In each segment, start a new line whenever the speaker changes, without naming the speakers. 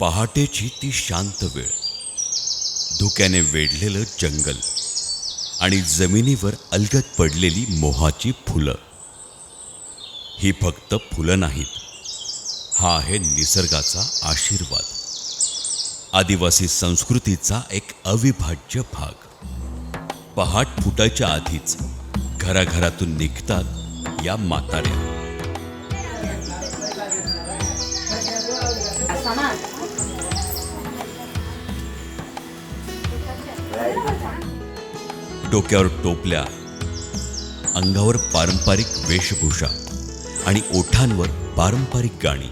पहाटेची ती शांत वेळ, धुक्याने वेढलेलं जंगल आणि जमिनीवर अलगद पडलेली मोहाची फुलं. ही फक्त फुलं नाहीत, हा आहे निसर्गाचा आशीर्वाद, आदिवासी संस्कृतीचा एक अविभाज्य भाग. पहाट फुटायच्या आधीच घराघरातून निघतात या म्हाताऱ्या. डोक्यावर टोपल्या, अंगावर पारंपरिक वेशभूषा आणि ओठांवर पारंपरिक गाणी.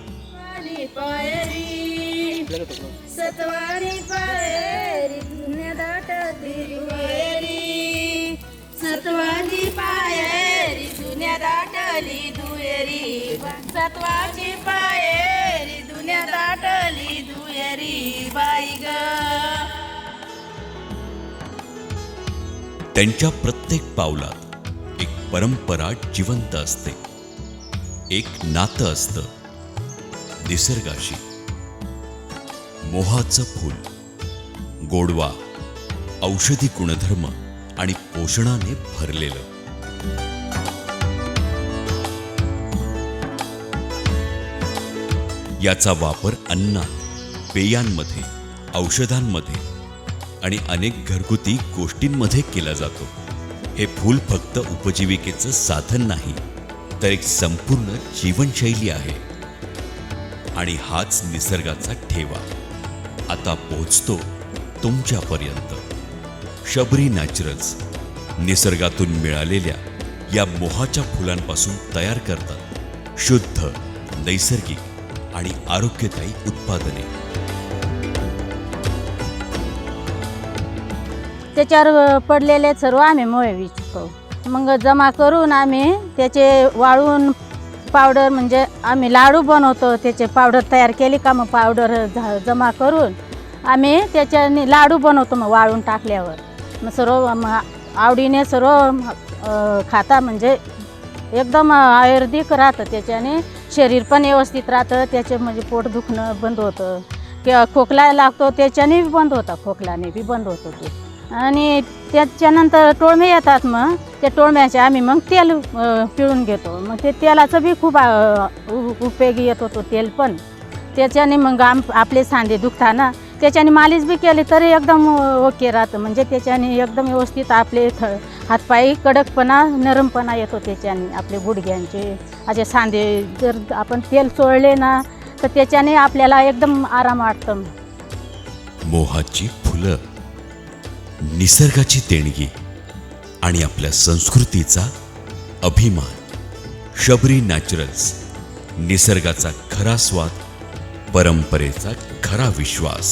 त्यांच्या प्रत्येक पावलात एक परंपरा जिवंत असते, एक नातं असतं निसर्गाशी. मोहाचं फूल, गोडवा, औषधी गुणधर्म आणि पोषणाने भरलेलं. याचा वापर अन्नात, पेयांमध्ये, औषधांमध्ये आणि अनेक घरगुती गोष्टींमध्ये केला जातो. हे फूल फक्त उपजीविकेचं साधन नाही, तर एक संपूर्ण जीवनशैली आहे. आणि हाच निसर्गाचा ठेवा आता पोहोचतो तुमच्यापर्यंत. शबरी नॅचरल्स निसर्गातून मिळालेल्या या मोहाच्या फुलांपासून तयार करतात शुद्ध, नैसर्गिक आणि आरोग्यदायी उत्पादने.
त्याच्यावर पडलेले सर्व आम्ही मोहे विकतो. मग जमा करून आम्ही त्याचे वाळून पावडर, म्हणजे आम्ही लाडू बनवतो. त्याचे पावडर तयार केली का मग पावडर जमा करून आम्ही त्याच्याने लाडू बनवतो. मग वाळून टाकल्यावर मग सर्व आवडीने सर्व खाता. म्हणजे एकदम आयुर्वेदिक राहतं, त्याच्याने शरीर पण व्यवस्थित राहतं. त्याचे म्हणजे पोट दुखणं बंद होतं, किंवा खोकला लागतो त्याच्याने बी बंद होतं, खोकल्याने बी बंद होतं ते. आणि त्याच्यानंतर टोळमे येतात, मग त्या टोळम्याचे आम्ही मग तेल पिळून घेतो. मग ते तेलाचं बी खूप उपयोगी येत होतो तेल. पण त्याच्याने मग आपले सांधे दुखताना त्याच्याने मालिश बी केली तरी एकदम ओके राहतं. म्हणजे त्याच्याने एकदम व्यवस्थित आपले हातपायी कडकपणा, नरमपणा येतो त्याच्याने. आपले गुडघ्यांचे असे सांधे जर आपण तेल चोळले ना तर त्याच्याने आपल्याला एकदम आराम वाटतं.
मोहाची फुलं, निसर्गाची देणगी आणि आपल्या संस्कृतीचा अभिमान. शबरी नॅचरल्स, निसर्गाचा खरा स्वाद, परंपरेचा खरा विश्वास.